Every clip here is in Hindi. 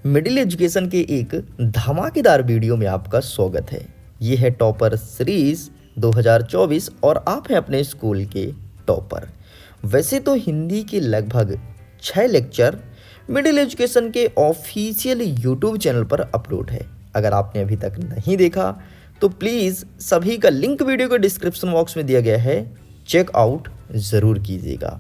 मिडिल एजुकेशन के एक धमाकेदार वीडियो में आपका स्वागत है। ये है टॉपर सीरीज 2024 और आप हैं अपने स्कूल के टॉपर। वैसे तो हिंदी के लगभग 6 लेक्चर मिडिल एजुकेशन के ऑफिशियल यूट्यूब चैनल पर अपलोड है। अगर आपने अभी तक नहीं देखा तो प्लीज़ सभी का लिंक वीडियो के डिस्क्रिप्शन बॉक्स में दिया गया है, चेकआउट ज़रूर कीजिएगा।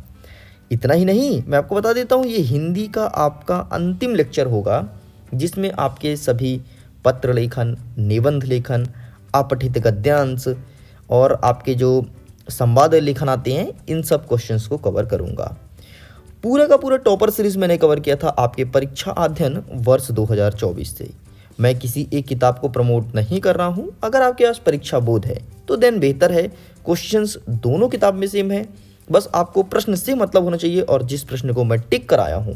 इतना ही नहीं, मैं आपको बता देता हूँ, ये हिंदी का आपका अंतिम लेक्चर होगा जिसमें आपके सभी पत्र लेखन, निबंध लेखन, अपठित गद्यांश और आपके जो संवाद लेखन आते हैं, इन सब क्वेश्चंस को कवर करूँगा। पूरा का पूरा टॉपर सीरीज मैंने कवर किया था आपके परीक्षा अध्ययन वर्ष 2024 से। मैं किसी एक किताब को प्रमोट नहीं कर रहा हूँ। अगर आपके पास परीक्षा बोध है तो देन बेहतर है, क्वेश्चंस दोनों किताब में सेम है, बस आपको प्रश्न से मतलब होना चाहिए और जिस प्रश्न को मैं टिक कराया हूँ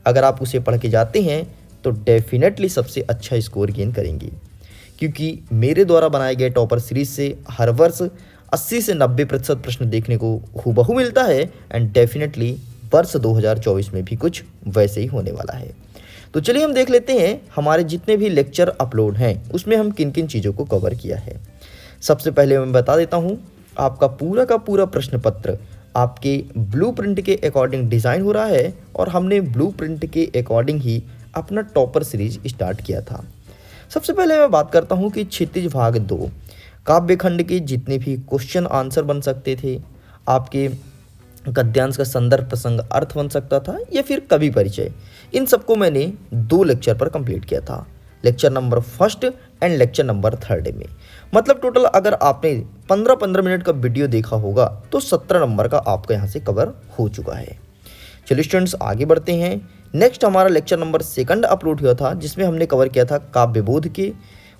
अगर आप उसे पढ़ के जाते हैं तो डेफिनेटली सबसे अच्छा स्कोर गेन करेंगे। क्योंकि मेरे द्वारा बनाए गए टॉपर सीरीज से हर वर्ष 80 से 90% प्रश्न देखने को हूबहू मिलता है एंड डेफिनेटली वर्ष 2024 में भी कुछ वैसे ही होने वाला है। तो चलिए हम देख लेते हैं हमारे जितने भी लेक्चर अपलोड हैं उसमें हम किन किन चीज़ों को कवर किया है। सबसे पहले मैं बता देता हूँ, आपका पूरा का पूरा प्रश्न पत्र आपके ब्लूप्रिंट के अकॉर्डिंग डिज़ाइन हो रहा है और हमने ब्लूप्रिंट के अकॉर्डिंग ही अपना टॉपर सीरीज स्टार्ट किया था। सबसे पहले मैं बात करता हूँ कि क्षितिज भाग 2 काव्यखंड के जितने भी क्वेश्चन आंसर बन सकते थे, आपके गद्यांश का संदर्भ प्रसंग अर्थ बन सकता था या फिर कवि परिचय, इन सबको मैंने 2 लेक्चर पर कंप्लीट किया था, lecture number 1 and lecture number 3 में। मतलब टोटल अगर आपने 15-15 मिनट का वीडियो देखा होगा तो 17 नंबर का आपका यहाँ से कवर हो चुका है। चलिए स्टूडेंट्स आगे बढ़ते हैं। नेक्स्ट हमारा लेक्चर नंबर 2 अपलोड हुआ था जिसमें हमने कवर किया था काव्यबोध के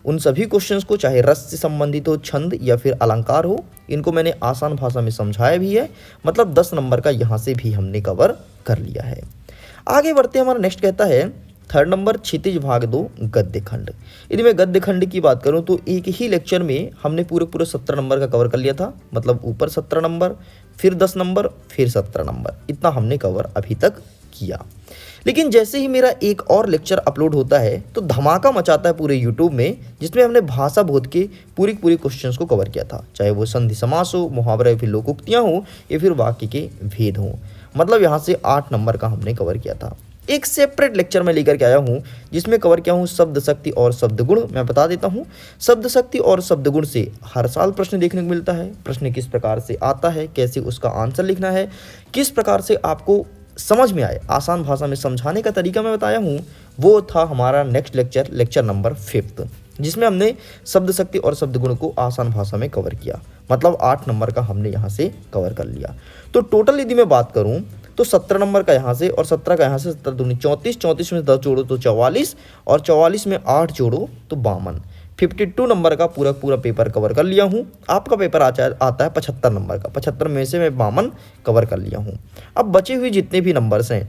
उन सभी क्वेश्चंस को, चाहे रस से संबंधित हो, छंद या फिर अलंकार हो, इनको मैंने आसान भाषा में समझाया भी है। मतलब 10 नंबर का यहाँ से भी हमने कवर कर लिया है। आगे बढ़ते हमारा नेक्स्ट कहता है 3rd नंबर क्षितिज भाग 2 गद्य खंड। यदि मैं गद्य खंड की बात करूं तो एक ही लेक्चर में हमने पूरे 17 नंबर का कवर कर लिया था। मतलब ऊपर 17 नंबर, फिर 10 नंबर, फिर 17 नंबर, इतना हमने कवर अभी तक किया। लेकिन जैसे ही मेरा एक और लेक्चर अपलोड होता है तो धमाका मचाता है पूरे यूट्यूब में, जिसमें हमने भाषा बोध के पूरे क्वेश्चंस को कवर किया था, चाहे वो संधि समास हो, मुहावरा या फिर लोकोक्तियाँ हो या फिर वाक्य के भेद हों। मतलब यहाँ से 8 नंबर का हमने कवर किया था। एक सेपरेट लेक्चर में लेकर के आया हूँ जिसमें कवर किया हूँ शब्द शक्ति और शब्द गुण। मैं बता देता हूँ, शब्द शक्ति और शब्द गुण से हर साल प्रश्न देखने को मिलता है। प्रश्न किस प्रकार से आता है, कैसे उसका आंसर लिखना है, किस प्रकार से आपको समझ में आए, आसान भाषा में समझाने का तरीका मैं बताया हूँ, वो था हमारा नेक्स्ट लेक्चर, लेक्चर नंबर 5, जिसमें हमने शब्द शक्ति और शब्द गुण को आसान भाषा में कवर किया। मतलब 8 नंबर का हमने यहाँ से कवर कर लिया। तो टोटल यदि मैं बात करूँ तो 17 नंबर का यहाँ से और 17 का यहाँ से 17 दूनी 34, 34 में 10 जोड़ो तो 44 और 44 में 8 जोड़ो तो 52। 52 नंबर का पूरा पेपर कवर कर लिया हूँ। आपका पेपर आता है 75 नंबर का, 75 में से मैं 52 कवर कर लिया हूँ। अब बचे हुए जितने भी नंबर्स हैं,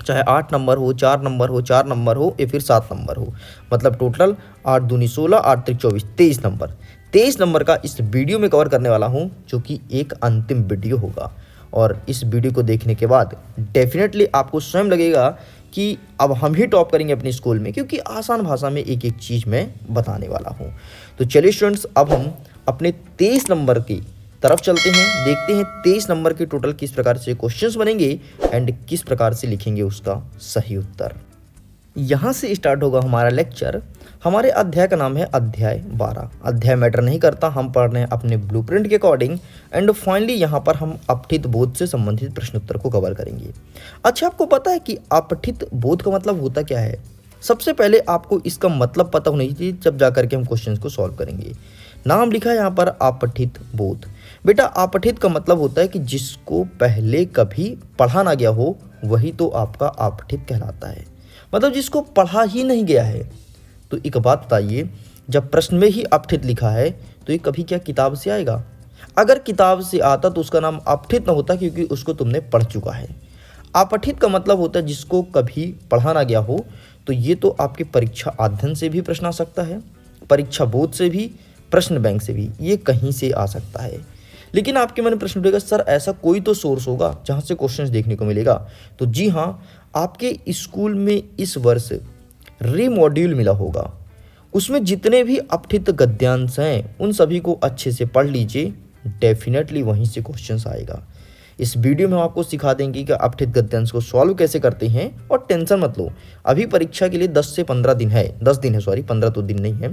चाहे 8 नंबर हो, 4 नंबर हो, 4 नंबर हो या फिर 7 नंबर हो, मतलब टोटल 8 दूनी 16, 8 त्रिक 24, 23 नंबर। 23 नंबर का इस वीडियो में कवर करने वाला हूँ, जो कि एक अंतिम वीडियो होगा। और इस वीडियो को देखने के बाद डेफिनेटली आपको स्वयं लगेगा कि अब हम ही टॉप करेंगे अपने स्कूल में, क्योंकि आसान भाषा में एक एक चीज़ मैं बताने वाला हूँ। तो चलिए स्टूडेंट्स, अब हम अपने 23 नंबर की तरफ चलते हैं, देखते हैं 23 नंबर के टोटल किस प्रकार से क्वेश्चंस बनेंगे एंड किस प्रकार से लिखेंगे उसका सही उत्तर। यहाँ से स्टार्ट होगा हमारा लेक्चर। हमारे अध्याय का नाम है अध्याय 12। अध्याय मैटर नहीं करता, हम पढ़ रहे हैं अपने ब्लूप्रिंट के अकॉर्डिंग एंड फाइनली यहाँ पर हम अपठित बोध से संबंधित प्रश्न उत्तर को कवर करेंगे। अच्छा, आपको पता है कि अपठित बोध का मतलब होता क्या है? सबसे पहले आपको इसका मतलब पता होना चाहिए, जब जा करके हम क्वेश्चन को सॉल्व करेंगे। नाम लिखा है यहाँ पर अपठित बोध। बेटा अपठित का मतलब होता है कि जिसको पहले कभी पढ़ा ना गया हो वही तो आपका अपठित कहलाता है। मतलब जिसको पढ़ा ही नहीं गया है। तो एक बात बताइए, जब प्रश्न में ही अपठित लिखा है तो ये कभी क्या किताब से आएगा? अगर किताब से आता तो उसका नाम अपठित ना होता, क्योंकि उसको तुमने पढ़ चुका है। अपठित का मतलब होता है जिसको कभी पढ़ा ना गया हो। तो ये तो आपके परीक्षा अध्ययन से भी प्रश्न आ सकता है, परीक्षा बोध से भी, प्रश्न बैंक से भी, ये कहीं से आ सकता है। लेकिन आपके मन में प्रश्न उठेगा, सर ऐसा कोई तो सोर्स होगा जहाँ से क्वेश्चंस देखने को मिलेगा। तो जी हाँ, आपके स्कूल में इस वर्ष रीमॉड्यूल मिला होगा, उसमें जितने भी अपठित गद्यांश हैं उन सभी को अच्छे से पढ़ लीजिए, डेफिनेटली वहीं से क्वेश्चंस आएगा। इस वीडियो में हम आपको सिखा देंगे कि अपठित गद्यांश को सॉल्व कैसे करते हैं। और टेंशन मत लो, अभी परीक्षा के लिए 10 से 15 दिन है, 10 दिन है, सॉरी 15 तो दिन नहीं है,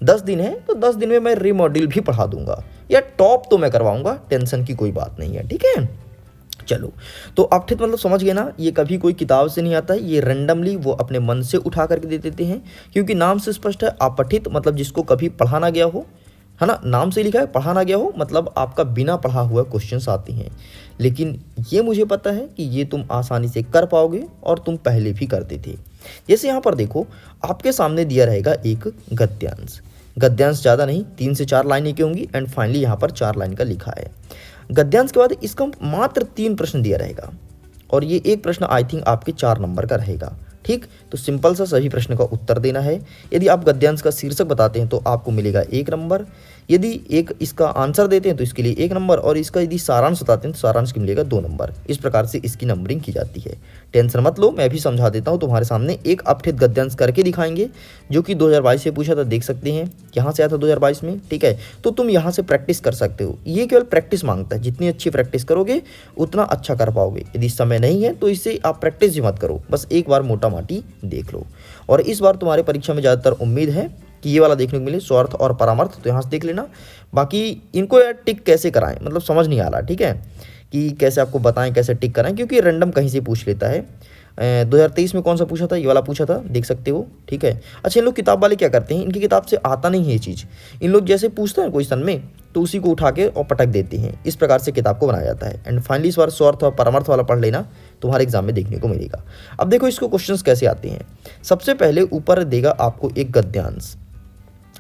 10 दिन है। तो 10 दिन में मैं रीमॉड्यूल भी पढ़ा दूंगा या टॉप तो मैं करवाऊंगा, टेंशन की कोई बात नहीं है, ठीक है। चलो, तो अपठित मतलब समझ गए ना, ये कभी कोई किताब से नहीं आता है, ये रैंडमली वो अपने मन से उठा करके दे देते हैं, क्योंकि नाम से स्पष्ट है। अपठित मतलब जिसको कभी पढ़ा ना गया हो, है ना, नाम से लिखा है पढ़ा ना गया हो, मतलब आपका बिना पढ़ा हुआ क्वेश्चंस आते हैं। लेकिन ये मुझे पता है कि ये तुम आसानी से कर पाओगे और तुम पहले भी करते थे। जैसे यहाँ पर देखो, आपके सामने दिया रहेगा एक गद्यांश, गद्यांश ज़्यादा नहीं, 3 से 4 लाइनें की होंगी, एंड फाइनली यहाँ पर 4 लाइन का लिखा है। गद्यांश के बाद इसका मात्र 3 प्रश्न दिया रहेगा, और ये एक प्रश्न आई थिंक आपके 4 नंबर का रहेगा, ठीक। तो सिंपल सा सभी प्रश्न का उत्तर देना है। यदि आप गद्यांश का शीर्षक बताते हैं तो आपको मिलेगा 1 नंबर, यदि एक इसका आंसर देते हैं तो इसके लिए 1 नंबर, और इसका यदि सारांश बताते हैं तो सारांश के मिलेगा 2 नंबर। इस प्रकार से इसकी नंबरिंग की जाती है। टेंशन मत लो, मैं भी समझा देता हूँ। तुम्हारे सामने एक अपठित गद्यांश करके दिखाएंगे, जो कि 2022 से पूछा था, देख सकते हैं यहाँ से आया था 2022 में, ठीक है। तो तुम यहाँ से प्रैक्टिस कर सकते हो, ये केवल प्रैक्टिस मांगता है, जितनी अच्छी प्रैक्टिस करोगे उतना अच्छा कर पाओगे। यदि समय नहीं है तो इससे आप प्रैक्टिस भी मत करो, बस एक बार मोटा माटी देख लो। और इस बार तुम्हारे परीक्षा में ज़्यादातर उम्मीद है कि ये वाला देखने को मिले, स्वार्थ और परामर्थ, तो यहाँ से देख लेना। बाकी इनको यार टिक कैसे कराएं, मतलब समझ नहीं आ रहा, ठीक है, कि कैसे आपको बताएं कैसे टिक कराएं, क्योंकि रैंडम कहीं से पूछ लेता है। 2023 में कौन सा पूछा था, ये वाला पूछा था, देख सकते हो, ठीक है। अच्छा, इन लोग किताब वाले क्या करते हैं, इनकी किताब से आता नहीं है ये चीज़, इन लोग जैसे पूछते हैं क्वेश्चन में तो उसी को उठा के और पटक देते हैं। इस प्रकार से किताब को बनाया जाता है। एंड फाइनली इस बार स्वार्थ और परामर्थ वाला पढ़ लेना, तुम्हारे एग्जाम में देखने को मिलेगा। अब देखो इसको क्वेश्चंस कैसे आते हैं। सबसे पहले ऊपर देगा आपको एक गद्यांश,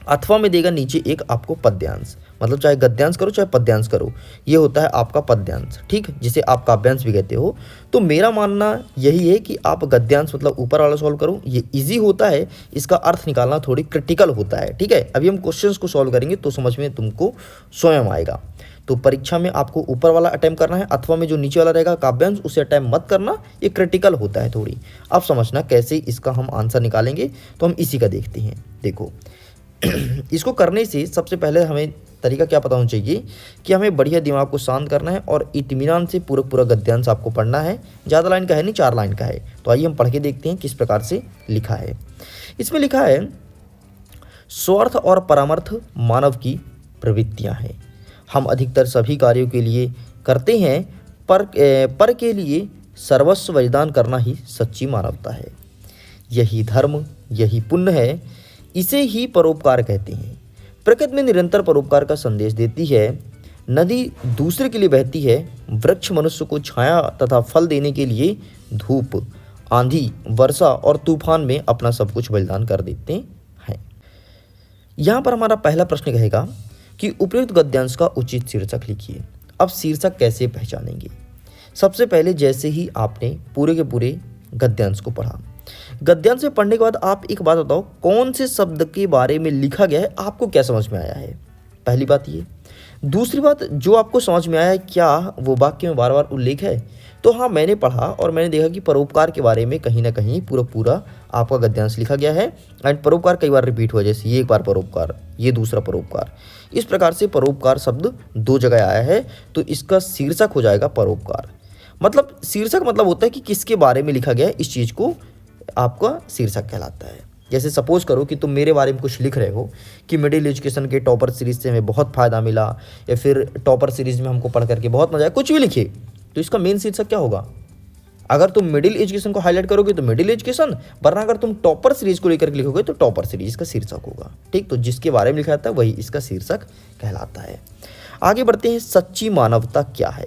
अथवा में देगा नीचे एक आपको पद्यांश, मतलब चाहे गद्यांश करो चाहे पद्यांश करो, ये होता है आपका पद्यांश, ठीक, जिसे आप काव्यांश भी कहते हो। तो मेरा मानना यही है कि आप गद्यांश मतलब ऊपर वाला सॉल्व करो, ये इजी होता है, इसका अर्थ निकालना थोड़ी क्रिटिकल होता है, ठीक है। अभी हम क्वेश्चंस को सॉल्व करेंगे तो समझ में तुमको स्वयं आएगा। तो परीक्षा में आपको ऊपर वाला अटेम्प्ट करना है, अथवा में जो नीचे वाला रहेगा काव्यांश उसे अटेम्प्ट मत करना, ये क्रिटिकल होता है थोड़ी। अब समझना कैसे इसका हम आंसर निकालेंगे, तो हम इसी का देखते हैं। देखो इसको करने से सबसे पहले हमें तरीका क्या पता होना चाहिए कि हमें बढ़िया दिमाग को शांत करना है और इत्मीनान से पूरा पूरा गद्यांश आपको पढ़ना है। ज़्यादा लाइन का है नहीं, 4 लाइन का है। तो आइए हम पढ़ के देखते हैं किस प्रकार से लिखा है। इसमें लिखा है, स्वार्थ और परामर्थ मानव की प्रवृत्तियां हैं। हम अधिकतर सभी कार्यों के लिए करते हैं, पर के लिए सर्वस्व बलिदान करना ही सच्ची मानवता है। यही धर्म, यही पुण्य है, इसे ही परोपकार कहते हैं। प्रकृति में निरंतर परोपकार का संदेश देती है। नदी दूसरे के लिए बहती है, वृक्ष मनुष्य को छाया तथा फल देने के लिए धूप, आंधी, वर्षा और तूफान में अपना सब कुछ बलिदान कर देते हैं। यहाँ पर हमारा पहला प्रश्न कहेगा कि उपयुक्त गद्यांश का उचित शीर्षक लिखिए। अब शीर्षक कैसे पहचानेंगे? सबसे पहले जैसे ही आपने पूरे के पूरे गद्यांश को पढ़ा, गद्यांश में पढ़ने के बाद आप एक बात बताओ, कौन से शब्द के बारे में लिखा गया है, आपको क्या समझ में आया है? पहली बात ये। दूसरी बात, जो आपको समझ में आया है क्या वो वाक्य में बार बार उल्लेख है? तो हाँ, मैंने पढ़ा और मैंने देखा कि परोपकार के बारे में कहीं ना कहीं पूरा आपका गद्यांश लिखा गया है। एंड परोपकार कई बार रिपीट हुआ, जैसे ये एक बार परोपकार, ये दूसरा परोपकार, इस प्रकार से परोपकार शब्द 2 जगह आया है। तो इसका शीर्षक हो जाएगा परोपकार। मतलब शीर्षक मतलब होता है कि किसके बारे में लिखा गया है, इस चीज़ को आपका शीर्षक कहलाता है। जैसे सपोज करो कि तुम मेरे बारे में कुछ लिख रहे हो कि मिडिल एजुकेशन के टॉपर सीरीज से हमें बहुत फ़ायदा मिला, या फिर टॉपर सीरीज में हमको पढ़ करके बहुत मजा आया, कुछ भी लिखिए, तो इसका मेन शीर्षक क्या होगा? अगर तुम मिडिल एजुकेशन को हाईलाइट करोगे तो मिडिल एजुकेशन, वरना अगर तुम टॉपर सीरीज को लेकर के लिखोगे तो टॉपर सीरीज का शीर्षक होगा, ठीक। तो जिसके बारे में लिखा जाता है वही इसका शीर्षक कहलाता है। आगे बढ़ते हैं, सच्ची मानवता क्या है?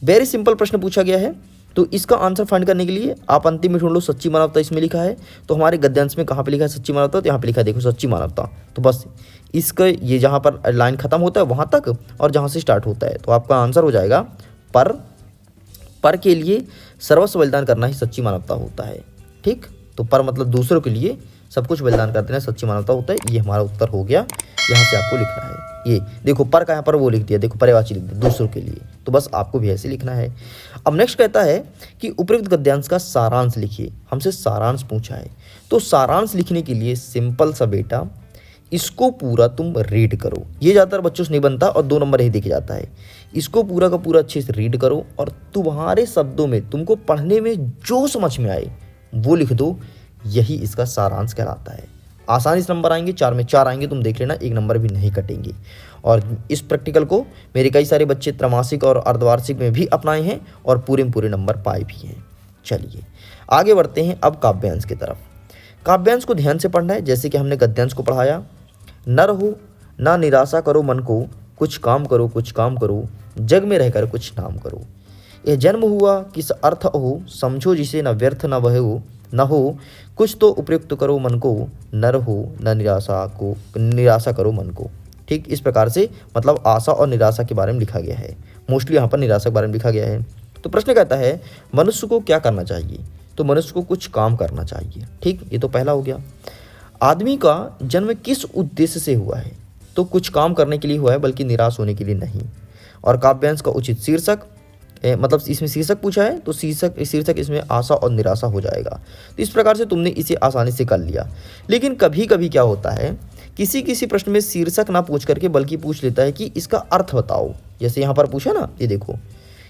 वेरी सिंपल प्रश्न पूछा गया है, तो इसका आंसर फाइंड करने के लिए आप अंतिम में ढूंढ लो सच्ची मानवता, इसमें लिखा है। तो हमारे गद्यांश में कहाँ पे लिखा है सच्ची मानवता? तो यहाँ पे लिखा है, देखो सच्ची मानवता। तो बस इसका ये जहाँ पर लाइन खत्म होता है वहाँ तक और जहाँ से स्टार्ट होता है, तो आपका आंसर हो जाएगा पर के लिए सर्वस्व बलिदान करना ही सच्ची मानवता होता है, ठीक। तो पर मतलब दूसरों के लिए, सब कुछ बलिदान कर देना सच्ची मानवता होता है। ये हमारा उत्तर हो गया। यहाँ से आपको लिखना है, ये देखो पर का यहाँ पर वो लिख दिया, देखो पर्यायवाची लिख दिया दूसरों के लिए, तो बस आपको भी ऐसे लिखना है। अब नेक्स्ट कहता है कि उपयुक्त गद्यांश का सारांश लिखिए। हमसे सारांश पूछा है, तो सारांश लिखने के लिए सिंपल सा बेटा, इसको पूरा तुम रीड करो। ये ज़्यादातर बच्चों से नहीं बनता और 2 नंबर ही देखे जाता है। इसको पूरा का पूरा अच्छे से रीड करो और तुम्हारे शब्दों में तुमको पढ़ने में जो समझ में आए वो लिख दो। यही इसका सारांश कहलाता है। आसानी से नंबर आएंगे, 4 में 4 आएंगे, तुम देख लेना, 1 नंबर भी नहीं कटेंगे। और इस प्रैक्टिकल को मेरे कई सारे बच्चे त्रैमासिक और अर्धवार्षिक में भी अपनाए हैं और पूरे में पूरे नंबर पाए भी हैं। चलिए आगे बढ़ते हैं अब काव्यांश की तरफ। काव्यांश को ध्यान से पढ़ना है, जैसे कि हमने गद्यांश को पढ़ाया। न रहो ना निराशा करो मन को, कुछ काम करो कुछ काम करो, जग में रहकर कुछ नाम करो। यह जन्म हुआ किस अर्थ हो, समझो जिसे न व्यर्थ न बहो न हो, कुछ तो उपयुक्त करो मन को, नर हो न निराशा करो मन को। ठीक इस प्रकार से मतलब आशा और निराशा के बारे में लिखा गया है। मोस्टली यहाँ पर निराशा के बारे में लिखा गया है। तो प्रश्न कहता है मनुष्य को क्या करना चाहिए, तो मनुष्य को कुछ काम करना चाहिए। ठीक, ये तो पहला हो गया। आदमी का जन्म किस उद्देश्य से हुआ है, तो कुछ काम करने के लिए हुआ है, बल्कि निराश होने के लिए नहीं। और काव्यांश का उचित शीर्षक मतलब इसमें शीर्षक पूछा है, तो शीर्षक इसमें आशा और निराशा हो जाएगा। तो इस प्रकार से तुमने इसे आसानी से कर लिया। लेकिन कभी कभी क्या होता है, किसी प्रश्न में शीर्षक ना पूछ करके बल्कि पूछ लेता है कि इसका अर्थ बताओ। जैसे यहाँ पर पूछा ना, ये देखो,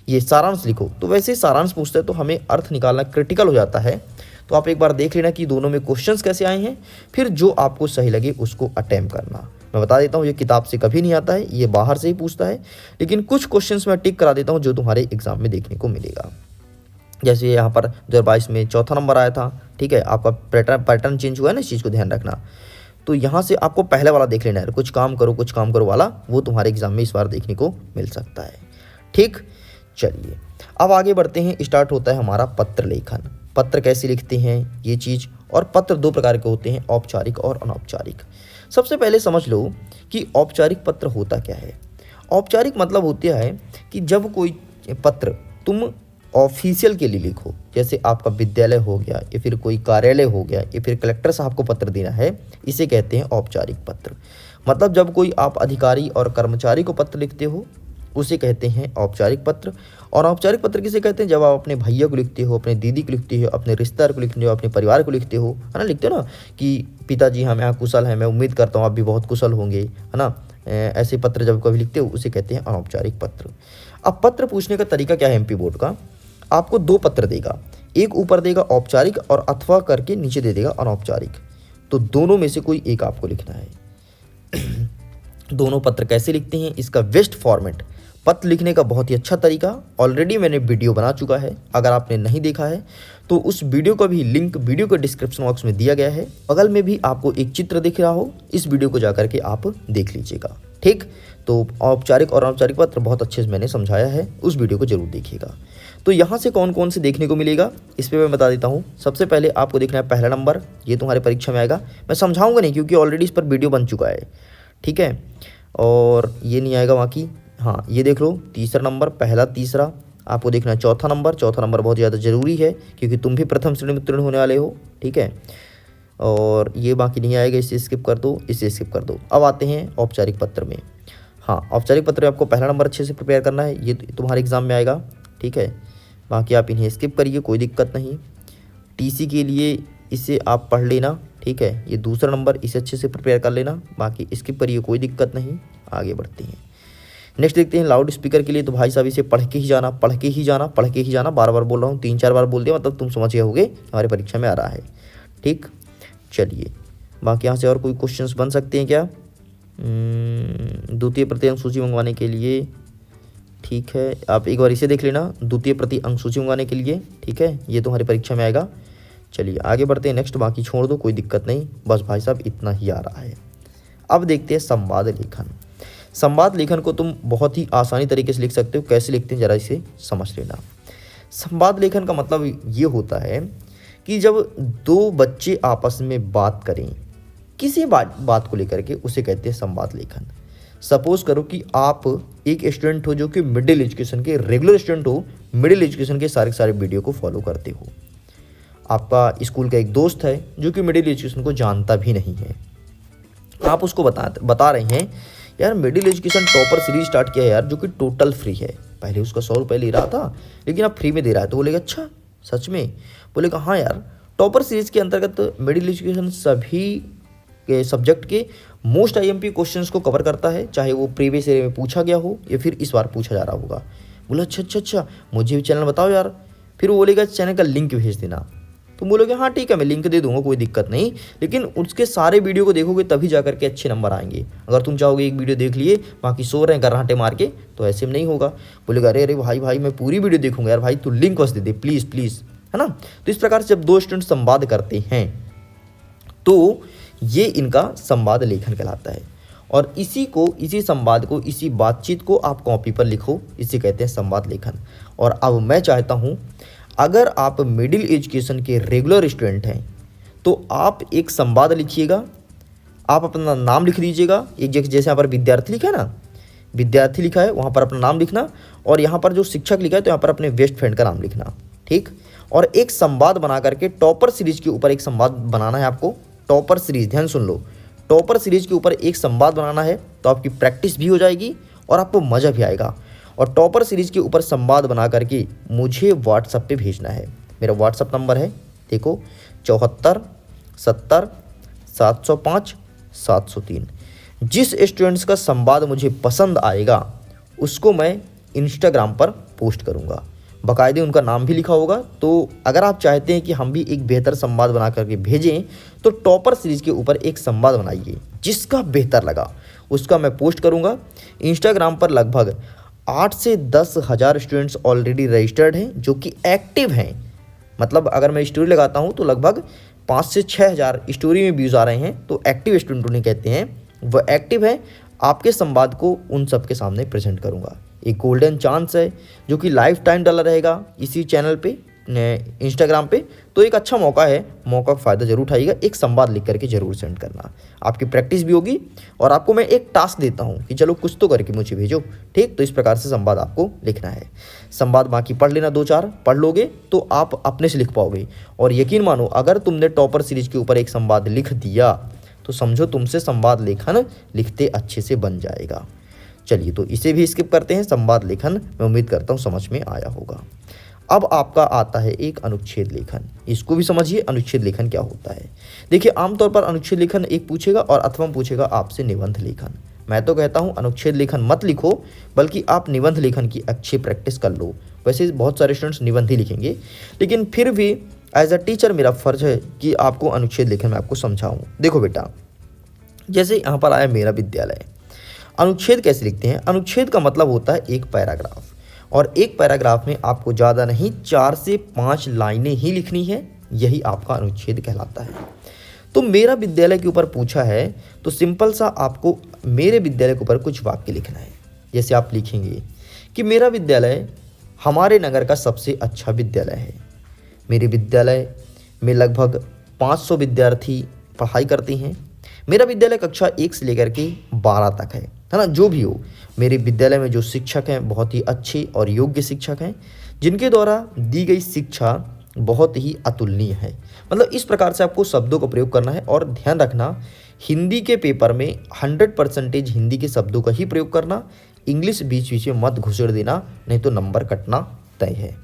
ये सारांश लिखो, तो वैसे सारांश पूछता है तो हमें अर्थ निकालना क्रिटिकल हो जाता है। तो आप एक बार देख लेना कि दोनों में क्वेश्चंस कैसे आए हैं, फिर जो आपको सही लगे उसको अटेम्प्ट करना। मैं बता देता हूँ, ये किताब से कभी नहीं आता है, ये बाहर से ही पूछता है। लेकिन कुछ क्वेश्चंस मैं टिक करा देता हूँ जो तुम्हारे एग्जाम में देखने को मिलेगा। जैसे यहाँ पर 2022 में 4था नंबर आया था। ठीक है, आपका पैटर्न चेंज हुआ है ना, इस चीज़ को ध्यान रखना। तो यहाँ से आपको पहले वाला देख लेना है, कुछ काम करो वाला, वो तुम्हारे एग्जाम में इस बार देखने को मिल सकता है। ठीक, चलिए अब आगे बढ़ते हैं। स्टार्ट होता है हमारा पत्र लेखन। पत्र कैसे लिखते हैं ये चीज़, और पत्र 2 प्रकार के होते हैं, औपचारिक और अनौपचारिक। सबसे पहले समझ लो कि औपचारिक पत्र होता क्या है। औपचारिक मतलब होता है कि जब कोई पत्र तुम ऑफिशियल के लिए लिखो, जैसे आपका विद्यालय हो गया या फिर कोई कार्यालय हो गया या फिर कलेक्टर साहब को पत्र देना है, इसे कहते हैं औपचारिक पत्र। मतलब जब कोई आप अधिकारी और कर्मचारी को पत्र लिखते हो उसे कहते हैं औपचारिक पत्र। और औपचारिक पत्र किसे कहते हैं, जब आप अपने भैया को लिखते हो, अपने दीदी को लिखते हो, अपने रिश्तेदार को लिखते हो, अपने परिवार को लिखते हो, है ना, लिखते हो ना कि पिताजी हम यहाँ कुशल हैं, मैं उम्मीद करता हूँ आप भी बहुत कुशल होंगे, है ना। ऐसे पत्र जब कभी लिखते हो उसे कहते हैं अनौपचारिक पत्र। अब पत्र पूछने का तरीका क्या है एमपी बोर्ड का, आपको 2 पत्र देगा, एक ऊपर देगा औपचारिक और अथवा करके नीचे दे देगा अनौपचारिक। तो दोनों में से कोई एक आपको लिखना है। दोनों पत्र कैसे लिखते हैं, इसका बेस्ट फॉर्मेट, पत्र लिखने का बहुत ही अच्छा तरीका ऑलरेडी मैंने वीडियो बना चुका है। अगर आपने नहीं देखा है तो उस वीडियो का भी लिंक वीडियो के डिस्क्रिप्शन बॉक्स में दिया गया है। बगल में भी आपको एक चित्र दिख रहा हो, इस वीडियो को जाकर के आप देख लीजिएगा। ठीक, तो औपचारिक और अनौपचारिक पत्र बहुत अच्छे से मैंने समझाया है, उस वीडियो को जरूर देखिएगा। तो यहाँ से कौन कौन से देखने को मिलेगा इस पर मैं बता देता हूँ। सबसे पहले आपको देखना है पहला नंबर, ये तुम्हारी परीक्षा में आएगा। मैं समझाऊंगा नहीं क्योंकि ऑलरेडी इस पर वीडियो बन चुका है। ठीक है, और ये नहीं आएगा बाकी। हाँ, ये देख लो तीसरा नंबर, पहला तीसरा। आपको देखना है चौथा नंबर बहुत ज़्यादा ज़रूरी है क्योंकि तुम भी प्रथम श्रेणी में उत्तीर्ण होने वाले हो। ठीक है, और ये बाकी नहीं आएगा, इसे स्किप कर दो, इसे स्किप कर दो। अब आते हैं औपचारिक पत्र में। हाँ, औपचारिक पत्र में आपको पहला नंबर अच्छे से प्रिपेयर करना है, ये तुम्हारे एग्जाम में आएगा। ठीक है, बाकी आप इन्हें स्किप करिए, कोई दिक्कत नहीं। टीसी के लिए इसे आप पढ़ लेना। ठीक है, ये दूसरा नंबर, इसे अच्छे से प्रिपेयर कर लेना, बाकी स्किप करिए, कोई दिक्कत नहीं। आगे बढ़ते हैं, नेक्स्ट देखते हैं लाउड स्पीकर के लिए। तो भाई साहब इसे पढ़ के ही जाना, बार बार बोल रहा हूँ, 3-4 बार बोल दिया मतलब तुम समझ गए होगे हमारी परीक्षा में आ रहा है। ठीक, चलिए बाकी यहाँ से और कोई क्वेश्चंस बन सकते हैं क्या। द्वितीय प्रति अंक सूची मंगवाने के लिए, ठीक है, आप एक बार इसे देख लेना, द्वितीय प्रति अंक सूची मंगवाने के लिए। ठीक है, ये तुम्हारी परीक्षा में आएगा। चलिए आगे बढ़ते हैं, नेक्स्ट बाकी छोड़ दो, कोई दिक्कत नहीं, बस भाई साहब इतना ही आ रहा है। अब देखते हैं संवाद लेखन। संवाद लेखन को तुम बहुत ही आसानी तरीके से लिख सकते हो। कैसे लिखते हैं जरा इसे समझ लेना। संवाद लेखन का मतलब ये होता है कि जब 2 बच्चे आपस में बात करें किसी बात को लेकर के, उसे कहते हैं संवाद लेखन। सपोज करो कि आप एक स्टूडेंट हो जो कि मिडिल एजुकेशन के रेगुलर स्टूडेंट हो, मिडिल एजुकेशन के सारे वीडियो को फॉलो करते हो। आपका स्कूल का एक दोस्त है जो कि मिडिल एजुकेशन को जानता भी नहीं है, आप उसको बता रहे हैं यार middle education topper series start किया है यार, जो कि टोटल फ्री है। पहले उसका 100 रुपये ले रहा था, लेकिन अब फ्री में दे रहा है। तो बोलेगा अच्छा सच में? बोलेगा हाँ यार, टॉपर सीरीज के अंतर्गत मिडिल एजुकेशन सभी के सब्जेक्ट के मोस्ट आईएमपी क्वेश्चंस को कवर करता है, चाहे वो प्रीवियस ईयर में पूछा गया हो या फिर इस बार पूछा जा रहा होगा। बोला अच्छा, मुझे भी चैनल बताओ यार। फिर वो बोलेगा चैनल का लिंक भेज देना। तुम बोलोगे हाँ ठीक है, मैं लिंक दे दूंगा, कोई दिक्कत नहीं, लेकिन उसके सारे वीडियो को देखोगे तभी जा करके अच्छे नंबर आएंगे। अगर तुम चाहोगे एक वीडियो देख लिए बाकी सो रहे हैं गर्राटे मार के, तो ऐसे में नहीं होगा। बोलेगा अरे भाई मैं पूरी वीडियो देखूंगा यार, भाई तू लिंक बस दे दे प्लीज़, है ना। तो इस प्रकार से जब दो स्टूडेंट संवाद करते हैं तो ये इनका संवाद लेखन कहलाता है। और इसी संवाद को, इसी बातचीत को आप कॉपी पर लिखो, इसे कहते हैं संवाद लेखन। और अब मैं चाहता हूँ अगर आप मिडिल एजुकेशन के रेगुलर स्टूडेंट हैं तो आप एक संवाद लिखिएगा। आप अपना नाम लिख दीजिएगा, एक जैसे यहाँ पर विद्यार्थी लिखा है ना, विद्यार्थी लिखा है, वहाँ पर अपना नाम लिखना, और यहाँ पर जो शिक्षक लिखा है तो यहाँ पर अपने बेस्ट फ्रेंड का नाम लिखना, ठीक। और एक संवाद बना करके टॉपर सीरीज के ऊपर एक संवाद बनाना है आपको। टॉपर सीरीज, ध्यान सुन लो, टॉपर सीरीज के ऊपर एक संवाद बनाना है, तो आपकी प्रैक्टिस भी हो जाएगी और आपको मज़ा भी आएगा। और टॉपर सीरीज के ऊपर संवाद बना करके मुझे व्हाट्सएप पे भेजना है। मेरा व्हाट्सएप नंबर है, देखो 74 70 705 703। जिस स्टूडेंट्स का संवाद मुझे पसंद आएगा उसको मैं इंस्टाग्राम पर पोस्ट करूँगा, बाकायदे उनका नाम भी लिखा होगा। तो अगर आप चाहते हैं कि हम भी एक बेहतर संवाद बना करके भेजें तो टॉपर सीरीज के ऊपर एक संवाद बनाइए, जिसका बेहतर लगा उसका मैं पोस्ट करूँगा। इंस्टाग्राम पर लगभग 8 से 10 हज़ार स्टूडेंट्स ऑलरेडी रजिस्टर्ड हैं जो कि एक्टिव हैं। मतलब अगर मैं स्टोरी लगाता हूं तो लगभग 5 से 6 हज़ार स्टोरी में व्यूज़ आ रहे हैं, तो एक्टिव स्टूडेंट उन्हें कहते हैं, वह एक्टिव है। आपके संवाद को उन सब के सामने प्रेजेंट करूंगा। एक गोल्डन चांस है जो कि लाइफ टाइम डला रहेगा इसी चैनल पे, इंस्टाग्राम पे। तो एक अच्छा मौका है, मौका का फ़ायदा जरूर उठाइएगा। एक संवाद लिख करके जरूर सेंड करना, आपकी प्रैक्टिस भी होगी। और आपको मैं एक टास्क देता हूं कि चलो कुछ तो करके मुझे भेजो, ठीक। तो इस प्रकार से संवाद आपको लिखना है। संवाद बाकी पढ़ लेना, 2-4 पढ़ लोगे तो आप अपने से लिख पाओगे। और यकीन मानो अगर तुमने टॉपर सीरीज के ऊपर एक संवाद लिख दिया तो समझो तुमसे संवाद लेखन लिखते अच्छे से बन जाएगा। चलिए तो इसे भी स्किप करते हैं। संवाद लेखन मैं उम्मीद करता हूँ समझ में आया होगा। अब आपका आता है एक अनुच्छेद लेखन। इसको भी समझिए, अनुच्छेद लेखन क्या होता है। देखिए आमतौर पर अनुच्छेद लेखन एक पूछेगा और अथवा पूछेगा आपसे निबंध लेखन। मैं तो कहता हूँ अनुच्छेद लेखन मत लिखो, बल्कि आप निबंध लेखन की अच्छी प्रैक्टिस कर लो। वैसे बहुत सारे स्टूडेंट्स निबंध ही लिखेंगे, लेकिन फिर भी एज अ टीचर मेरा फ़र्ज है कि आपको अनुच्छेद लेखन में आपको समझाऊँ। देखो बेटा, जैसे यहाँ पर आया मेरा विद्यालय। अनुच्छेद कैसे लिखते हैं? अनुच्छेद का मतलब होता है एक पैराग्राफ, और एक पैराग्राफ में आपको ज़्यादा नहीं 4 से 5 लाइनें ही लिखनी है, यही आपका अनुच्छेद कहलाता है। तो मेरा विद्यालय के ऊपर पूछा है तो सिंपल सा आपको मेरे विद्यालय के ऊपर कुछ वाक्य लिखना है। जैसे आप लिखेंगे कि मेरा विद्यालय हमारे नगर का सबसे अच्छा विद्यालय है। मेरे विद्यालय में लगभग 500 विद्यार्थी पढ़ाई करते हैं। मेरा विद्यालय कक्षा 1 से लेकर के 12 तक है ना। जो भी हो, मेरे विद्यालय में जो शिक्षक हैं बहुत ही अच्छे और योग्य शिक्षक हैं, जिनके द्वारा दी गई शिक्षा बहुत ही अतुलनीय है। मतलब इस प्रकार से आपको शब्दों का प्रयोग करना है। और ध्यान रखना, हिंदी के पेपर में 100% हिंदी के शब्दों का ही प्रयोग करना। इंग्लिश बीच बीच में मत घुसेड़ देना, नहीं तो नंबर कटना तय है।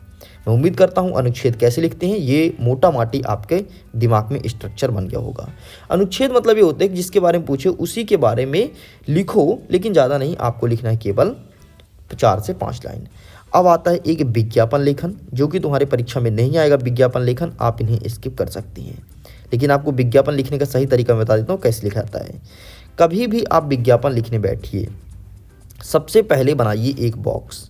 मैं उम्मीद करता हूँ अनुच्छेद कैसे लिखते हैं ये मोटा माटी आपके दिमाग में स्ट्रक्चर बन गया होगा। अनुच्छेद मतलब ये होता है कि जिसके बारे में पूछे उसी के बारे में लिखो, लेकिन ज़्यादा नहीं, आपको लिखना है केवल 4 से 5 लाइन। अब आता है एक विज्ञापन लेखन, जो कि तुम्हारे परीक्षा में नहीं आएगा। विज्ञापन लेखन आप इन्हें स्किप कर सकती हैं, लेकिन आपको विज्ञापन लिखने का सही तरीका मैं बता देता हूँ कैसे लिखा जाता है। कभी भी आप विज्ञापन लिखने बैठिए, सबसे पहले बनाइए एक बॉक्स,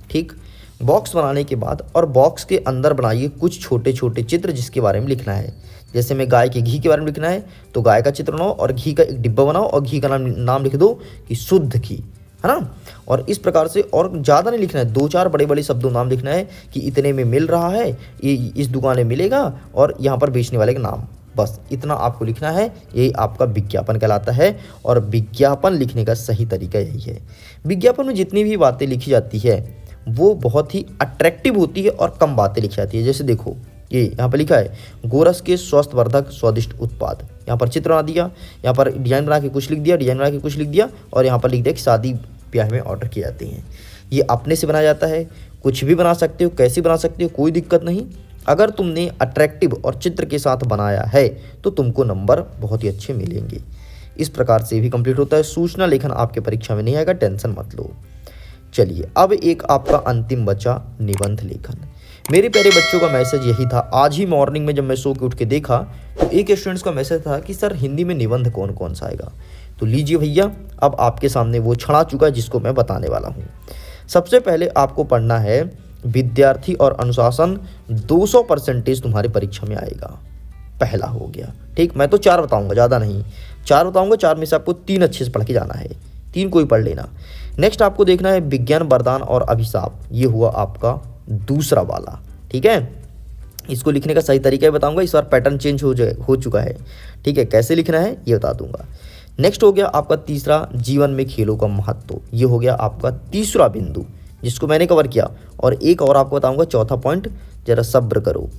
ठीक। बॉक्स बनाने के बाद और बॉक्स के अंदर बनाइए कुछ छोटे छोटे चित्र जिसके बारे में लिखना है। जैसे मैं गाय के घी के बारे में लिखना है तो गाय का चित्र बनाओ और घी का एक डिब्बा बनाओ और घी का नाम लिख दो कि शुद्ध घी, है ना। और इस प्रकार से, और ज़्यादा नहीं लिखना है, 2-4 बड़े बड़े शब्दों नाम लिखना है कि इतने में मिल रहा है, ये इस दुकान में मिलेगा और यहाँ पर बेचने वाले का नाम, बस इतना आपको लिखना है। यही आपका विज्ञापन कहलाता है। और विज्ञापन लिखने का सही तरीका यही है। विज्ञापन में जितनी भी बातें लिखी जाती है वो बहुत ही अट्रैक्टिव होती है और कम बातें लिखी जाती है। जैसे देखो ये यहाँ पर लिखा है गोरस के स्वास्थ्यवर्धक स्वादिष्ट उत्पाद। यहाँ पर चित्र बना दिया, यहाँ पर डिजाइन बना के कुछ लिख दिया, डिजाइन बना के कुछ लिख दिया, और यहाँ पर लिख दिया कि शादी ब्याह में ऑर्डर किए जाते हैं। ये अपने से बनाया जाता है, कुछ भी बना सकते हो, कैसे बना सकते हो, कोई दिक्कत नहीं। अगर तुमने अट्रैक्टिव और चित्र के साथ बनाया है तो तुमको नंबर बहुत ही अच्छे मिलेंगे। इस प्रकार से भी कंप्लीट होता है। सूचना लेखन आपके परीक्षा में नहीं आएगा, टेंशन मत लो। चलिए अब एक आपका अंतिम बचा निबंध लेखन। मेरे प्यारे बच्चों का मैसेज यही था। आज ही मॉर्निंग में जब मैं सो के उठ के देखा तो एक स्टूडेंट्स का मैसेज था कि सर हिंदी में निबंध कौन कौन सा आएगा। तो लीजिए भैया, अब आपके सामने वो छड़ा चुका है जिसको मैं बताने वाला हूँ। सबसे पहले आपको पढ़ना है विद्यार्थी और अनुशासन। 200% तुम्हारी परीक्षा में आएगा। पहला हो गया, ठीक। मैं तो 4 बताऊंगा, ज़्यादा नहीं, 4 बताऊंगा। 4 में से आपको 3 अच्छे से पढ़ के जाना है, 3 कोई पढ़ लेना। नेक्स्ट आपको देखना है विज्ञान वरदान और अभिशाप। ये हुआ आपका दूसरा वाला, ठीक है। इसको लिखने का सही तरीका बताऊंगा। इस बार पैटर्न चेंज हो चुका है, ठीक है। कैसे लिखना है ये बता दूंगा। नेक्स्ट हो गया आपका तीसरा जीवन में खेलों का महत्व। ये हो गया आपका तीसरा बिंदु जिसको मैंने कवर किया। और एक और आपको बताऊंगा, चौथा पॉइंट, जरा सब्र करो।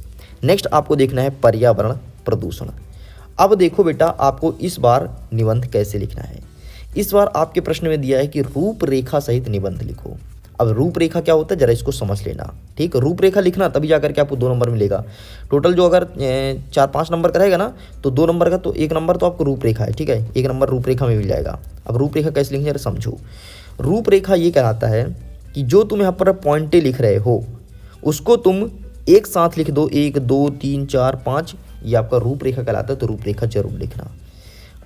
नेक्स्ट आपको देखना है पर्यावरण प्रदूषण। अब देखो बेटा, आपको इस बार निबंध कैसे लिखना है। इस बार आपके प्रश्न में दिया है कि रूपरेखा सहित निबंध लिखो। अब रूपरेखा क्या होता है जरा इसको समझ लेना, ठीक। रूपरेखा लिखना तभी जाकर के आपको 2 नंबर मिलेगा। टोटल जो अगर 4-5 नंबर का रहेगा ना तो 2 नंबर का, तो 1 नंबर तो आपको रूपरेखा है, ठीक है। 1 नंबर रूपरेखा में मिल जाएगा। अब रूपरेखा कैसे लिखेंगे जरा समझो। रूपरेखा ये कहलाता है कि जो तुम यहाँ पर पॉइंटें लिख रहे हो उसको तुम एक साथ लिख दो, 1 2 3 4 5, ये आपका रूपरेखा कहलाता है। तो रूपरेखा जरूर लिखना।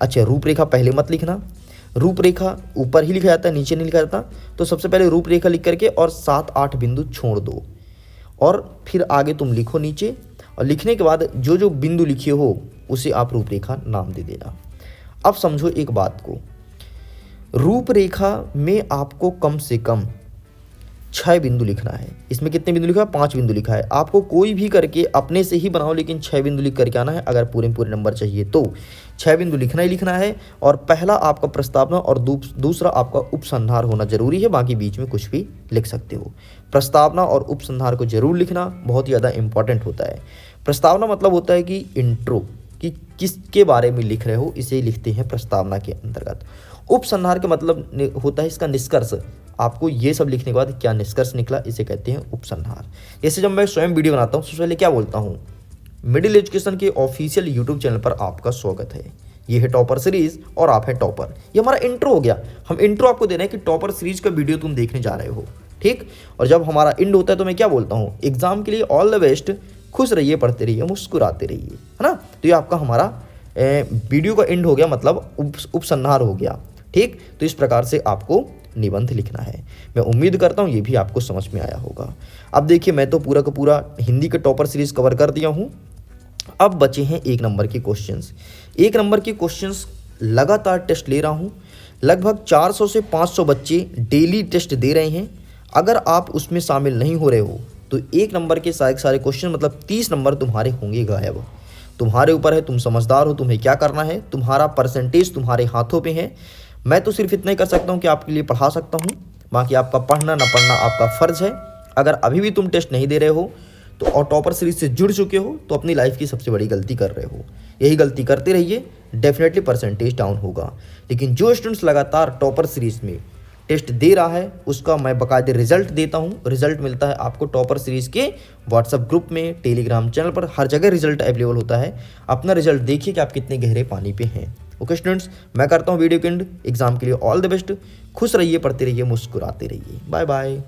अच्छा, रूपरेखा पहले मत लिखना, रूपरेखा ऊपर ही लिखा जाता है, नीचे नहीं लिखा जाता। तो सबसे पहले रूपरेखा लिख करके और 7-8 बिंदु छोड़ दो, और फिर आगे तुम लिखो नीचे। और लिखने के बाद जो जो बिंदु लिखे हो उसे आप रूपरेखा नाम दे देना। अब समझो एक बात को, रूपरेखा में आपको कम से कम 6 बिंदु लिखना है। इसमें कितने बिंदु लिखा है? 5 बिंदु लिखा है। आपको कोई भी करके अपने से ही बनाओ, लेकिन 6 बिंदु लिख करके आना है। अगर पूरे नंबर चाहिए तो 6 बिंदु लिखना ही लिखना है। और पहला आपका प्रस्तावना और दूसरा आपका उपसंहार होना जरूरी है। बाकी बीच में कुछ भी लिख सकते हो। प्रस्तावना और उपसंहार को जरूर लिखना, बहुत ही ज़्यादा इंपॉर्टेंट होता है। प्रस्तावना मतलब होता है कि इंट्रो, कि किसके बारे में लिख रहे हो, इसे लिखते हैं प्रस्तावना के अंतर्गत। उपसंहार का मतलब होता है इसका निष्कर्ष। आपको ये सब लिखने के बाद क्या निष्कर्ष निकला, इसे कहते हैं उपसंहार। जैसे जब मैं स्वयं वीडियो बनाता हूँ सबसे पहले क्या बोलता हूँ, मिडिल एजुकेशन के ऑफिशियल यूट्यूब चैनल पर आपका स्वागत है। ये है टॉपर सीरीज और आप हैं टॉपर। ये हमारा इंट्रो हो गया। हम इंट्रो आपको दे रहे हैं कि टॉपर सीरीज का वीडियो तुम देखने जा रहे हो, ठीक। और जब हमारा एंड होता है तो मैं क्या बोलता हूँ, एग्जाम के लिए ऑल द बेस्ट, खुश रहिए, पढ़ते रहिए, मुस्कुराते रहिए, है ना। तो ये आपका हमारा वीडियो का एंड हो गया, मतलब उपसंहार हो गया, ठीक। तो इस प्रकार से आपको निबंध लिखना है। मैं उम्मीद करता हूँ ये भी आपको समझ में आया होगा। अब देखिए, मैं तो पूरा का पूरा हिंदी के टॉपर सीरीज कवर कर दिया हूँ। अब बचे हैं 1 नंबर के क्वेश्चंस। 1 नंबर के क्वेश्चंस लगातार टेस्ट ले रहा हूँ। लगभग 400 से 500 बच्चे डेली टेस्ट दे रहे हैं। अगर आप उसमें शामिल नहीं हो रहे हो तो 1 नंबर के सारे क्वेश्चन, मतलब 30 नंबर तुम्हारे होंगे गायब। तुम्हारे ऊपर है, तुम समझदार हो, तुम्हें क्या करना है। तुम्हारा परसेंटेज तुम्हारे हाथों पे है। मैं तो सिर्फ इतना ही कर सकता हूँ कि आपके लिए पढ़ा सकता हूँ। बाकी आपका पढ़ना ना पढ़ना आपका फ़र्ज़ है। अगर अभी भी तुम टेस्ट नहीं दे रहे हो तो और टॉपर सीरीज से जुड़ चुके हो तो अपनी लाइफ की सबसे बड़ी गलती कर रहे हो। यही गलती करते रहिए, डेफिनेटली परसेंटेज डाउन होगा। लेकिन जो स्टूडेंट्स लगातार टॉपर सीरीज में टेस्ट दे रहा है उसका मैं बाकायदे रिजल्ट देता हूँ। रिजल्ट मिलता है आपको टॉपर सीरीज के व्हाट्सएप ग्रुप में, टेलीग्राम चैनल पर, हर जगह रिजल्ट अवेलेबल होता है। अपना रिजल्ट देखिए कि आप कितने गहरे पानी पे हैं। ओके स्टूडेंट्स, मैं करता हूँ वीडियो के एंड। एग्जाम के लिए ऑल द बेस्ट। खुश रहिए, पढ़ते रहिए, मुस्कुराते रहिए। Bye bye.